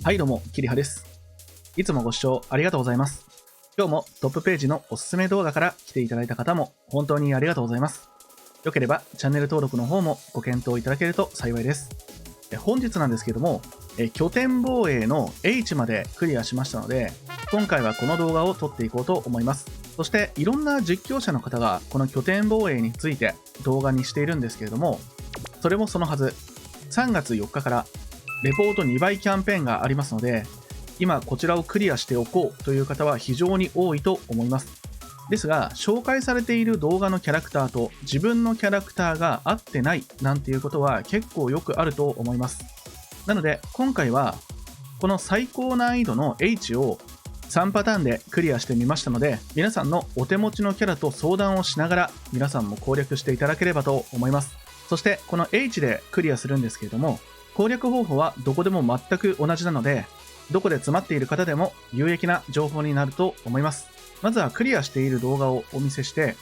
はいどうも、キリハです。いつもご視聴ありがとうございます。今日もトップページのおすすめ動画から来ていただいた方も本当にありがとうございます。よければチャンネル登録の方もご検討いただけると幸いです。本日なんですけども、拠点防衛の H までクリアしましたので、今回はこの動画を撮っていこうと思います。そしていろんな実況者の方がこの拠点防衛について動画にしているんですけれども、それもそのはず、3月4日からレポート2倍キャンペーンがありますので、今こちらをクリアしておこうという方は非常に多いと思います。ですが、紹介されている動画のキャラクターと自分のキャラクターが合ってないなんていうことは結構よくあると思います。なので今回はこの最高難易度の H を3パターンでクリアしてみましたので、皆さんのお手持ちのキャラと相談をしながら皆さんも攻略していただければと思います。そしてこの H でクリアするんですけれども、攻略方法はどこでも全く同じなので、どこで詰まっている方でも有益な情報になると思います。まずはクリアしている動画をお見せして、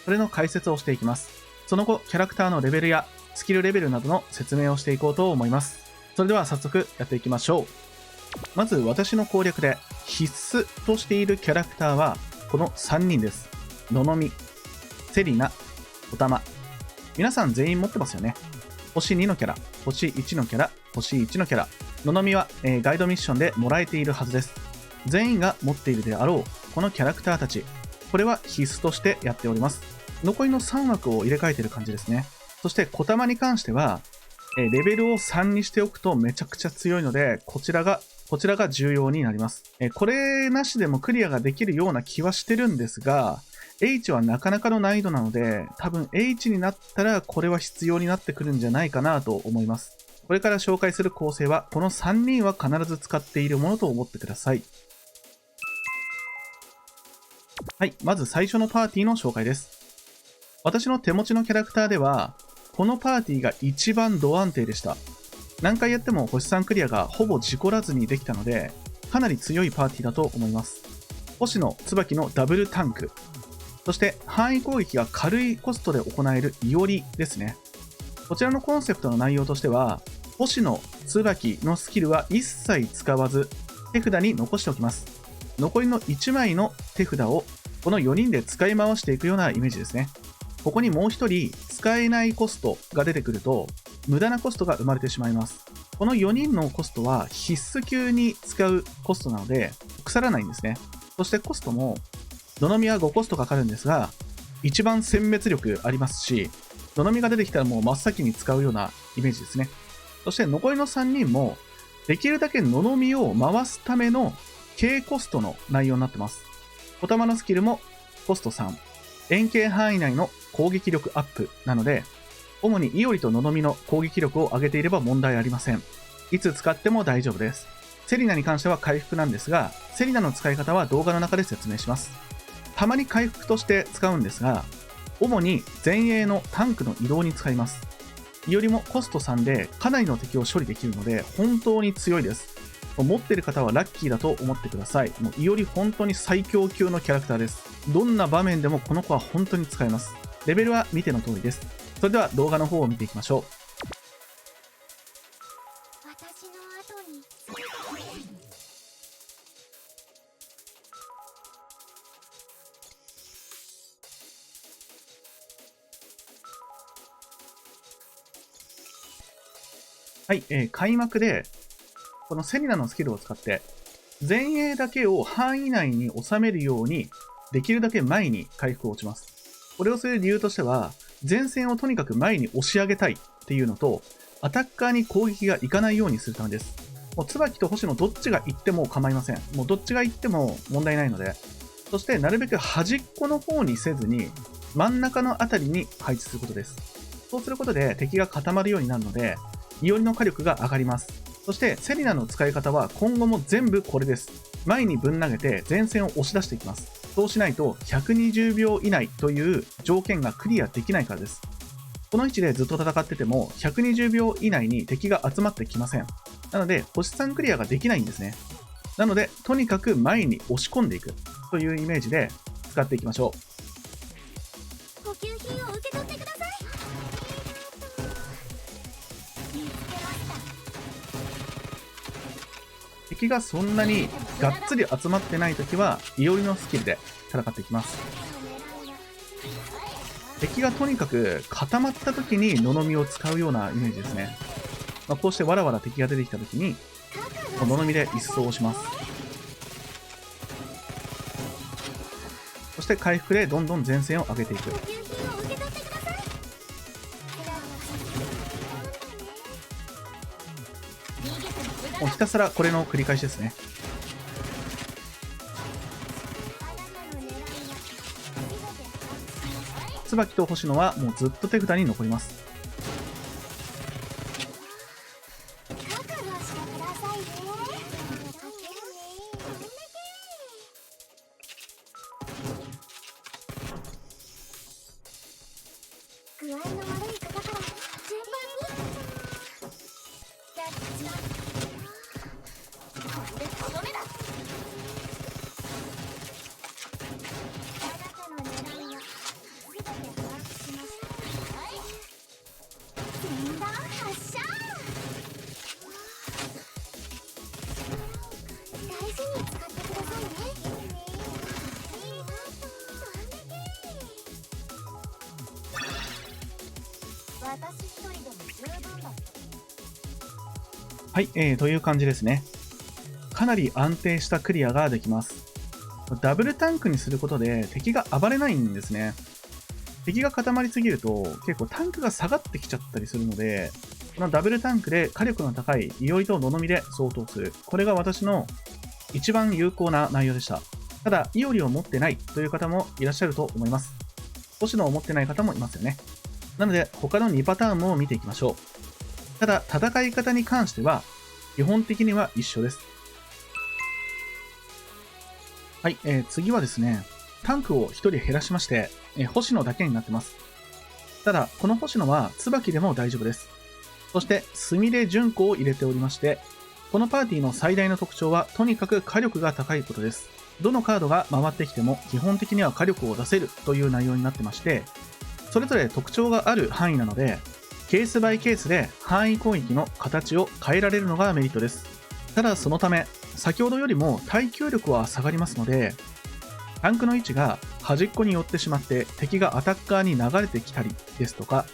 それの解説をしていきます。その後、キャラクターのレベルやスキルレベルなどの説明をしていこうと思います。それでは早速やっていきましょう。まず私の攻略で必須としているキャラクターはこの3人です。ののみ、セリナ、おたま。皆さん全員持ってますよね。星2のキャラ、星1のキャラ、星1のキャラ。ののみは、ガイドミッションでもらえているはずです。全員が持っているであろう、このキャラクターたち。これは必須としてやっております。残りの3枠を入れ替えている感じですね。そして、こたまに関しては、レベルを3にしておくとめちゃくちゃ強いので、こちらが重要になります。これなしでもクリアができるような気はしてるんですが、H はなかなかの難易度なので、多分 H になったらこれは必要になってくるんじゃないかなと思います。これから紹介する構成は、この3人は必ず使っているものと思ってください。はい、まず最初のパーティーの紹介です。私の手持ちのキャラクターでは、このパーティーが一番ド安定でした。何回やっても星3クリアがほぼ事故らずにできたので、かなり強いパーティーだと思います。星野、椿のダブルタンク。そして範囲攻撃が軽いコストで行えるいおりですね。こちらのコンセプトの内容としては、星野、椿のスキルは一切使わず手札に残しておきます。残りの1枚の手札をこの4人で使い回していくようなイメージですね。ここにもう1人使えないコストが出てくると無駄なコストが生まれてしまいます。この4人のコストは必須級に使うコストなので腐らないんですね。そしてコストもののみは5コストかかるんですが、一番殲滅力ありますし、ののみが出てきたらもう真っ先に使うようなイメージですね。そして残りの3人も、できるだけののみを回すための軽コストの内容になってます。おたまのスキルもコスト3。円形範囲内の攻撃力アップなので、主にイオリとののみの攻撃力を上げていれば問題ありません。いつ使っても大丈夫です。セリナに関しては回復なんですが、セリナの使い方は動画の中で説明します。たまに回復として使うんですが、主に前衛のタンクの移動に使います。いおりもコスト3でかなりの敵を処理できるので本当に強いです。持ってる方はラッキーだと思ってください。もういおり本当に最強級のキャラクターです。どんな場面でもこの子は本当に使えます。レベルは見ての通りです。それでは動画の方を見ていきましょう。はい、開幕でこのセリナのスキルを使って前衛だけを範囲内に収めるようにできるだけ前に回復を落ちます。これをする理由としては、前線をとにかく前に押し上げたいっていうのと、アタッカーに攻撃がいかないようにするためです。もう椿と星野どっちが行っても構いません。もうどっちが行っても問題ないので。そしてなるべく端っこの方にせずに真ん中のあたりに配置することです。そうすることで敵が固まるようになるので、いおりの火力が上がります。そしてセリナの使い方は今後も全部これです。前にぶん投げて前線を押し出していきます。そうしないと120秒以内という条件がクリアできないからです。この位置でずっと戦ってても120秒以内に敵が集まってきません。なので星3クリアができないんですね。なのでとにかく前に押し込んでいくというイメージで使っていきましょう。補給品を受け取ってください。敵がそんなにがっつり集まってない時は、いおりのスキルで戦っていきます。敵がとにかく固まった時にののみを使うようなイメージですね。こうしてわらわら敵が出てきた時に、ののみで一掃をします。そして回復でどんどん前線を上げていく。もうひたすらこれの繰り返しですね。椿と星野はもうずっと手札に残ります。はい、という感じですね。かなり安定したクリアができます。ダブルタンクにすることで敵が暴れないんですね。敵が固まりすぎると結構タンクが下がってきちゃったりするので、このダブルタンクで火力の高いいおりとののみで相当する。これが私の一番有効な内容でした。ただ、いおりを持ってないという方もいらっしゃると思います。星野を持ってない方もいますよね。なので、他の2パターンも見ていきましょう。ただ、戦い方に関しては、基本的には一緒です。はい、次はですね、タンクを1人減らしまして、星野だけになってます。ただ、この星野は椿でも大丈夫です。そして、すみれ純子を入れておりまして、このパーティーの最大の特徴は、とにかく火力が高いことです。どのカードが回ってきても、基本的には火力を出せるという内容になってまして、それぞれ特徴がある範囲なので、ケースバイケースで範囲攻撃の形を変えられるのがメリットです。ただそのため、先ほどよりも耐久力は下がりますので、タンクの位置が端っこに寄ってしまって敵がアタッカーに流れてきたりですとか、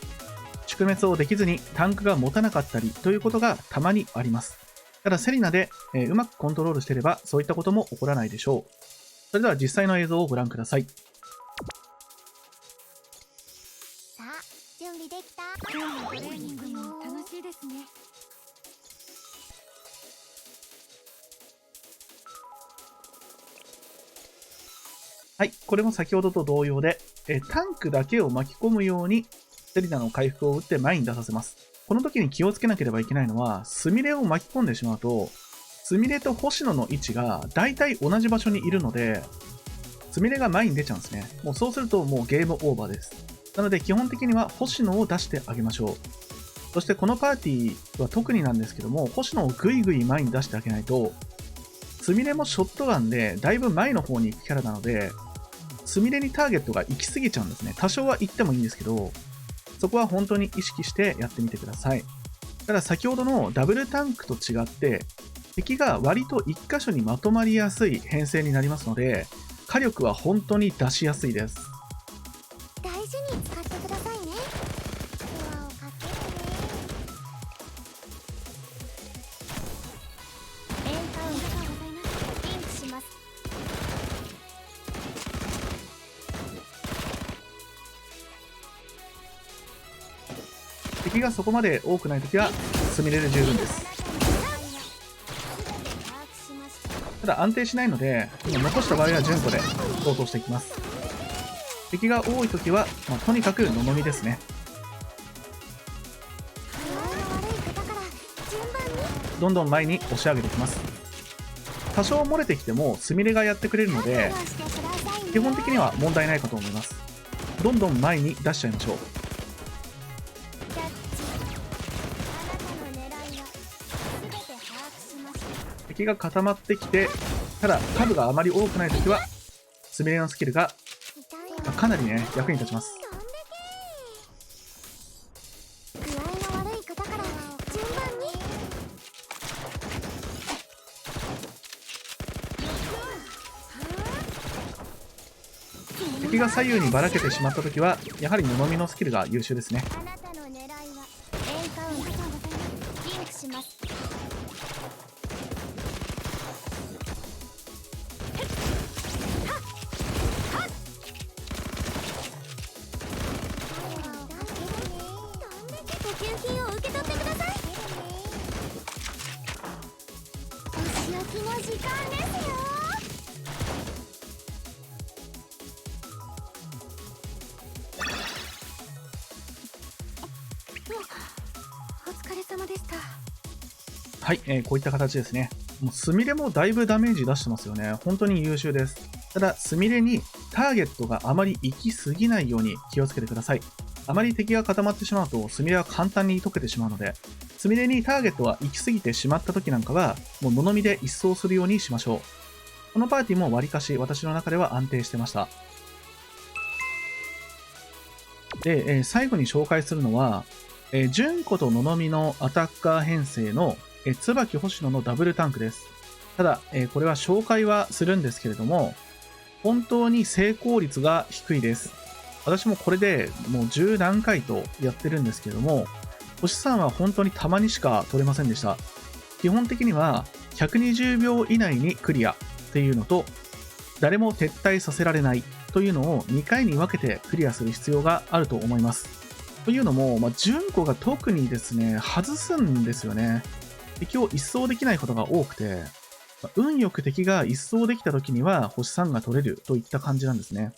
縮滅をできずにタンクが持たなかったりということがたまにあります。ただセリナで、うまくコントロールしていればそういったことも起こらないでしょう。それでは実際の映像をご覧ください。さあ、準備できた。今日のトレーニングも楽しいですね。はい、これも先ほどと同様で、タンクだけを巻き込むようにセリナの回復を打って前に出させます。この時に気をつけなければいけないのは、スミレを巻き込んでしまうと、スミレと星野の位置が大体同じ場所にいるので、スミレが前に出ちゃうんですね。もうそうするともうゲームオーバーです。なので基本的には星野を出してあげましょう。そしてこのパーティーは特になんですけども、星野をぐいぐい前に出してあげないと、スミレもショットガンでだいぶ前の方に行くキャラなので、スミレにターゲットが行き過ぎちゃうんですね。多少は行ってもいいんですけど、そこは本当に意識してやってみてください。ただ先ほどのダブルタンクと違って、敵が割と1箇所にまとまりやすい編成になりますので、火力は本当に出しやすいです。大事に使ってくださいね。手話をかけるね。エンカウントがございます。リンクします。敵がそこまで多くないときは、スミレで十分です。ただ安定しないので、残した場合は順子で相当していきます。敵が多いときは、とにかくののみですね。どんどん前に押し上げていきます。多少漏れてきてもスミレがやってくれるので、基本的には問題ないかと思います。どんどん前に出しちゃいましょう。敵が固まってきて、ただ数があまり多くないときは、スミレのスキルがかなりね、役に立ちます。具合の悪い方から順番に。敵が左右にばらけてしまったときは、やはりののみのスキルが優秀ですね。あなたの狙いはエンカウント。リンクします。補給品を受け取ってください。お仕置きの時間ですよ。お疲れ様でした。はい、こういった形ですね。もうスミレもだいぶダメージ出してますよね。本当に優秀です。ただ、スミレにターゲットがあまり行き過ぎないように気をつけてください。あまり敵が固まってしまうと、スミレは簡単に溶けてしまうので、スミレにターゲットが行き過ぎてしまった時なんかは、もうののみで一掃するようにしましょう。このパーティーも割かし私の中では安定してました。で、最後に紹介するのは、純子とののみのアタッカー編成の椿星野のダブルタンクです。ただ、これは紹介はするんですけれども、本当に成功率が低いです。私もこれでもう10何回とやってるんですけれども、星さんは本当にたまにしか取れませんでした。基本的には120秒以内にクリアっていうのと、誰も撤退させられないというのを2回に分けてクリアする必要があると思います。というのも、純子が特にですね、外すんですよね。敵を一掃できないことが多くて、運よく敵が一掃できた時には星3が取れるといった感じなんですね。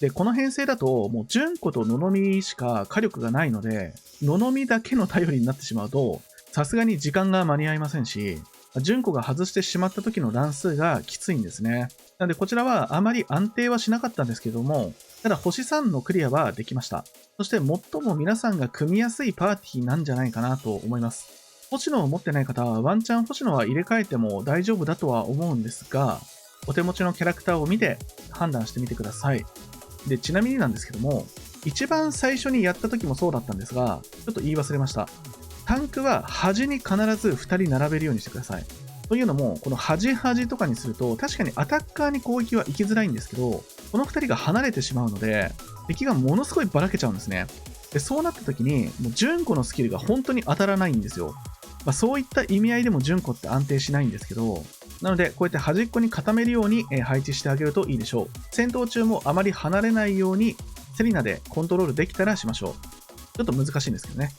で、この編成だと、もう純子とののみしか火力がないので、ののみだけの頼りになってしまうと、さすがに時間が間に合いませんし、純子が外してしまった時の乱数がきついんですね。なのでこちらはあまり安定はしなかったんですけども、ただ星3のクリアはできました。そして最も皆さんが組みやすいパーティーなんじゃないかなと思います。星野を持ってない方はワンチャン星野は入れ替えても大丈夫だとは思うんですが、お手持ちのキャラクターを見て判断してみてください。で、ちなみになんですけども、一番最初にやった時もそうだったんですが、ちょっと言い忘れました。タンクは端に必ず2人並べるようにしてください。というのも、この端とかにすると、確かにアタッカーに攻撃は行きづらいんですけど、この2人が離れてしまうので、敵がものすごいばらけちゃうんですね。で、そうなった時に、もう純子のスキルが本当に当たらないんですよ。そういった意味合いでも純子って安定しないんですけど、なので、こうやって端っこに固めるように配置してあげるといいでしょう。戦闘中もあまり離れないように、セリナでコントロールできたらしましょう。ちょっと難しいんですけどね。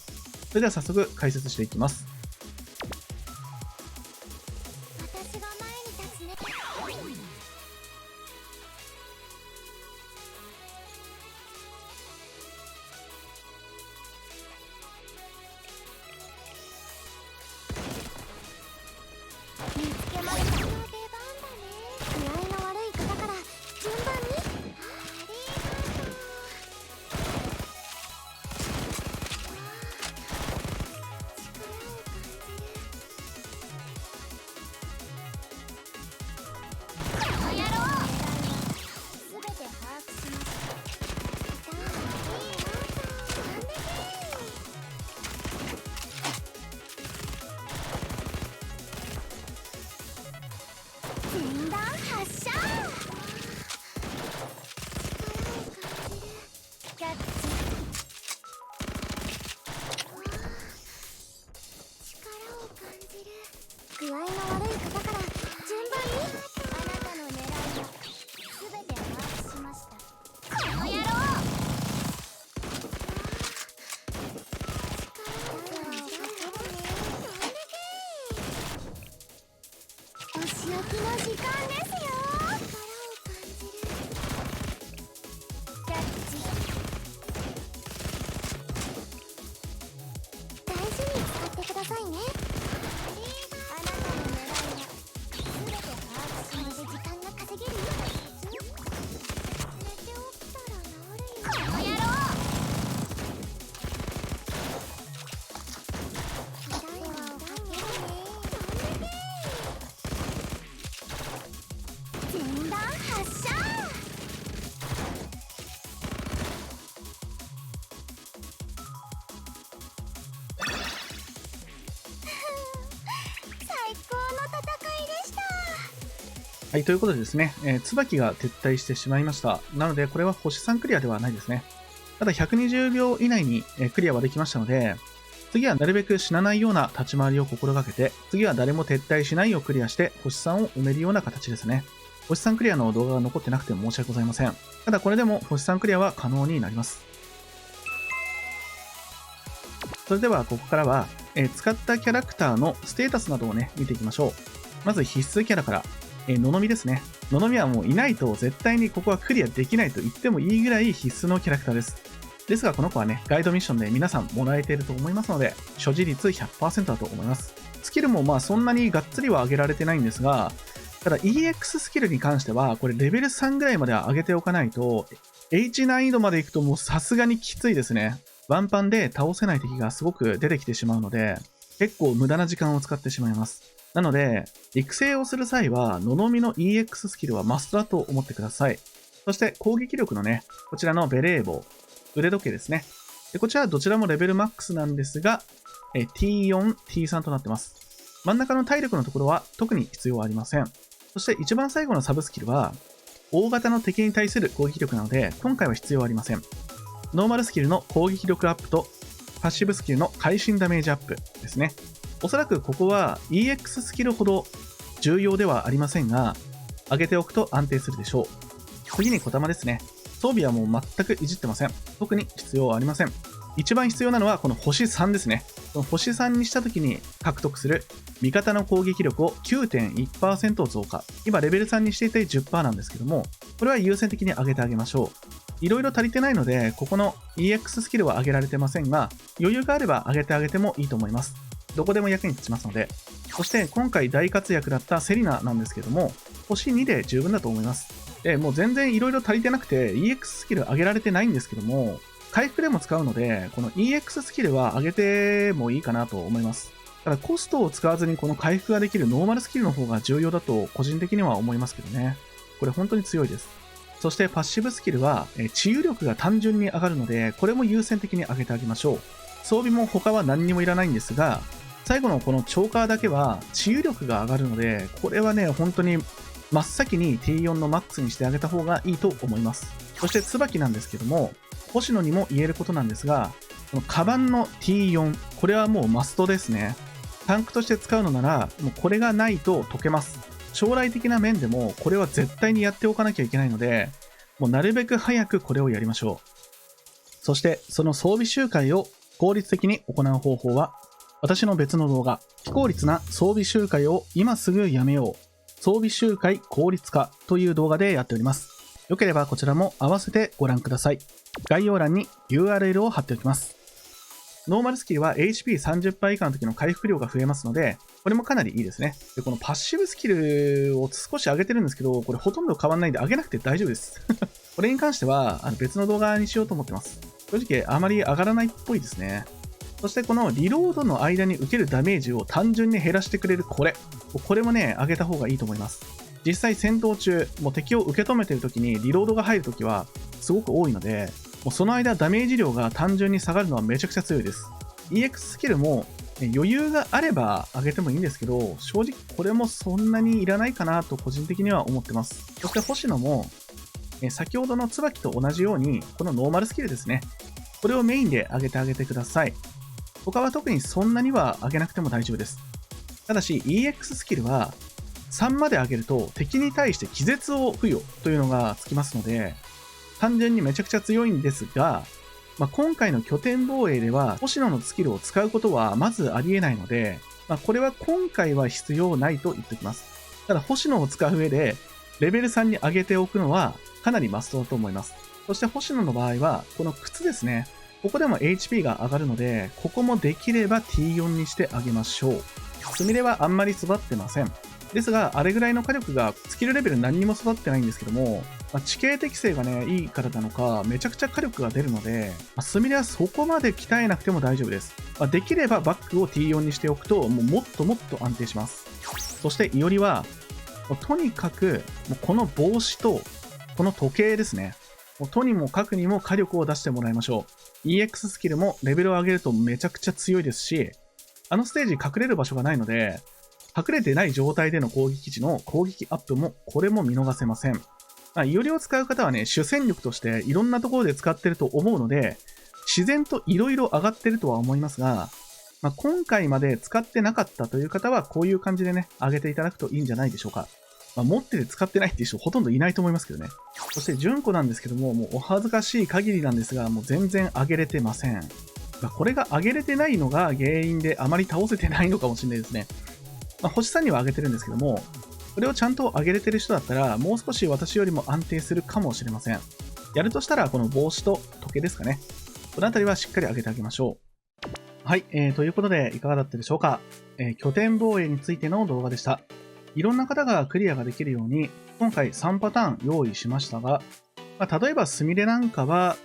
それでは早速解説していきます。私が前に立つね。見つけました。出番だね。具合の悪い方から順番に。ありがとう。この野郎。すべて把握しました。前段発射。キャッチ。力を感じる。具合の悪い方から順番に。あなたの狙いはすべて把握しました。この野郎。お仕置きの時間ですよ。力を感じる。キャッチ。大事に使ってくださいね。あなたの狙いはすべて把握しました。時間が稼げる。寝て起きたら治るよ。この野郎。痛いはかけるね。はい、ということでですね、椿が撤退してしまいました。なので、これは星3クリアではないですね。ただ120秒以内にクリアはできましたので、次はなるべく死なないような立ち回りを心がけて、次は誰も撤退しないをクリアして星3を埋めるような形ですね。星3クリアの動画が残ってなくて申し訳ございません。ただこれでも星3クリアは可能になります。それではここからは、使ったキャラクターのステータスなどをね、見ていきましょう。まず必須キャラから、ののみですね。ののみはもういないと絶対にここはクリアできないと言ってもいいぐらい必須のキャラクターです。ですがこの子はね、ガイドミッションで皆さんもらえていると思いますので、所持率 100% だと思います。スキルもまあそんなにがっつりは上げられてないんですが、ただ EX スキルに関しては、これレベル3ぐらいまでは上げておかないと、H 難易度まで行くともうさすがにきついですね。ワンパンで倒せない敵がすごく出てきてしまうので、結構無駄な時間を使ってしまいます。なので、育成をする際は、ののみの EX スキルはマストだと思ってください。そして攻撃力のね、こちらのベレー帽、腕時計ですね。でこちらはどちらもレベルマックスなんですが、T4、T3 となってます。真ん中の体力のところは特に必要はありません。そして一番最後のサブスキルは、大型の敵に対する攻撃力なので、今回は必要はありません。ノーマルスキルの攻撃力アップと、パッシブスキルの会心ダメージアップですね。おそらくここは EX スキルほど重要ではありませんが、上げておくと安定するでしょう。次に小玉ですね。装備はもう全くいじってません。特に必要はありません。一番必要なのはこの星3ですね。この星3にした時に獲得する味方の攻撃力を 9.1% 増加。今レベル3にしていて 10% なんですけども、これは優先的に上げてあげましょう。いろいろ足りてないので、ここの EX スキルは上げられてませんが、余裕があれば上げてあげてもいいと思います。どこでも役に立ちますので。そして今回大活躍だったセリナなんですけども、星2で十分だと思います。で、もう全然いろいろ足りてなくて EX スキル上げられてないんですけども、回復でも使うので、この EX スキルは上げてもいいかなと思います。ただコストを使わずにこの回復ができるノーマルスキルの方が重要だと個人的には思いますけどね。これ本当に強いです。そしてパッシブスキルは治癒力が単純に上がるので、これも優先的に上げてあげましょう。装備も他は何にもいらないんですが、最後のこのチョーカーだけは治癒力が上がるので、これはね、本当に真っ先に T4 のマックスにしてあげた方がいいと思います。そして椿なんですけども、星野にも言えることなんですが、このカバンの T4、これはもうマストですね。タンクとして使うのなら、もうこれがないと解けます。将来的な面でもこれは絶対にやっておかなきゃいけないので、もうなるべく早くこれをやりましょう。そしてその装備周回を効率的に行う方法は、私の別の動画、非効率な装備周回を今すぐやめよう、装備周回効率化という動画でやっております。よければこちらも合わせてご覧ください。概要欄に URL を貼っておきます。ノーマルスキルは HP30% 以下の時の回復量が増えますので、これもかなりいいですね。で、このパッシブスキルを少し上げてるんですけど、これほとんど変わんないんで上げなくて大丈夫です。これに関しては別の動画にしようと思ってます。正直あまり上がらないっぽいですね。そしてこのリロードの間に受けるダメージを単純に減らしてくれるこれもね、上げた方がいいと思います。実際戦闘中、もう敵を受け止めてる時にリロードが入る時はすごく多いので、もうその間ダメージ量が単純に下がるのはめちゃくちゃ強いです。EX スキルも余裕があれば上げてもいいんですけど、正直これもそんなにいらないかなと個人的には思ってます。そして星野も先ほどの椿と同じようにこのノーマルスキルですね。これをメインで上げてあげてください。他は特にそんなには上げなくても大丈夫です。ただし EX スキルは3まで上げると敵に対して気絶を付与というのがつきますので、単純にめちゃくちゃ強いんですが、今回の拠点防衛では星野のスキルを使うことはまずありえないので、これは今回は必要ないと言っておきます。ただ星野を使う上でレベル3に上げておくのはかなりマストだと思います。そして星野の場合はこの靴ですね。ここでも HP が上がるので、ここもできれば T4 にしてあげましょう。スミレはあんまり育ってません。ですが、あれぐらいの火力がスキルレベル何にも育ってないんですけども、地形適性がね、いいからなのか、めちゃくちゃ火力が出るので、スミレはそこまで鍛えなくても大丈夫です。できればバックを T4 にしておくと、もっともっと安定します。そしていおりは、とにかく、この帽子と、この時計ですね。とにもかくにも火力を出してもらいましょう。EX スキルもレベルを上げるとめちゃくちゃ強いですし、あのステージ隠れる場所がないので、隠れてない状態での攻撃時の攻撃アップも、これも見逃せません。イオリを使う方はね、主戦力としていろんなところで使ってると思うので、自然といろいろ上がってるとは思いますが、今回まで使ってなかったという方は、こういう感じでね、上げていただくといいんじゃないでしょうか。持ってて使ってないっていう人ほとんどいないと思いますけどね。そして純子なんですけども、もうお恥ずかしい限りなんですが、もう全然上げれてません。これが上げれてないのが原因であまり倒せてないのかもしれないですね。星さんには上げてるんですけども、これをちゃんと上げれてる人だったら、もう少し私よりも安定するかもしれません。やるとしたら、この帽子と時計ですかね。このあたりはしっかり上げてあげましょう。はい、ということで、いかがだったでしょうか。拠点防衛についての動画でした。いろんな方がクリアができるように、今回3パターン用意しましたが、例えばスミレなんかは、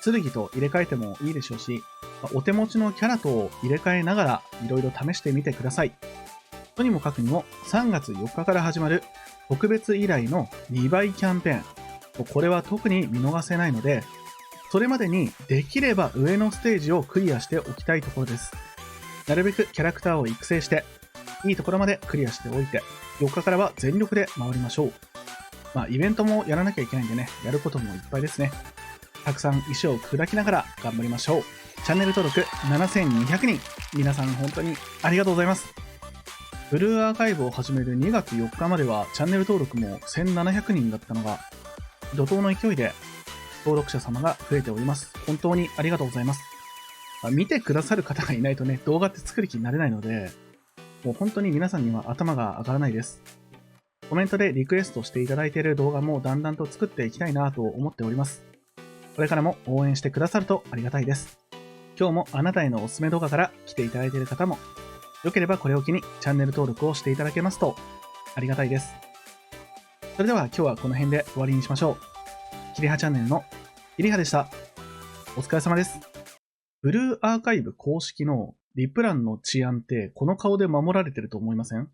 剣と入れ替えてもいいでしょうし、お手持ちのキャラと入れ替えながら、いろいろ試してみてください。とにもかくにも、3月4日から始まる特別依頼の2倍キャンペーン。これは特に見逃せないので、それまでにできれば上のステージをクリアしておきたいところです。なるべくキャラクターを育成して、いいところまでクリアしておいて、4日からは全力で回りましょう。イベントもやらなきゃいけないんでね、やることもいっぱいですね。たくさん石を砕きながら頑張りましょう。チャンネル登録7200人。皆さん本当にありがとうございます。ブルーアーカイブを始める2月4日まではチャンネル登録も1700人だったのが、怒涛の勢いで登録者様が増えております。本当にありがとうございます。見てくださる方がいないとね、動画って作る気になれないので、もう本当に皆さんには頭が上がらないです。コメントでリクエストしていただいている動画もだんだんと作っていきたいなと思っております。これからも応援してくださるとありがたいです。今日もあなたへのおすすめ動画から来ていただいている方も、よければこれを機にチャンネル登録をしていただけますとありがたいです。それでは今日はこの辺で終わりにしましょう。キリハチャンネルのキリハでした。お疲れ様です。ブルーアーカイブ公式のリプランの治安ってこの顔で守られてると思いません？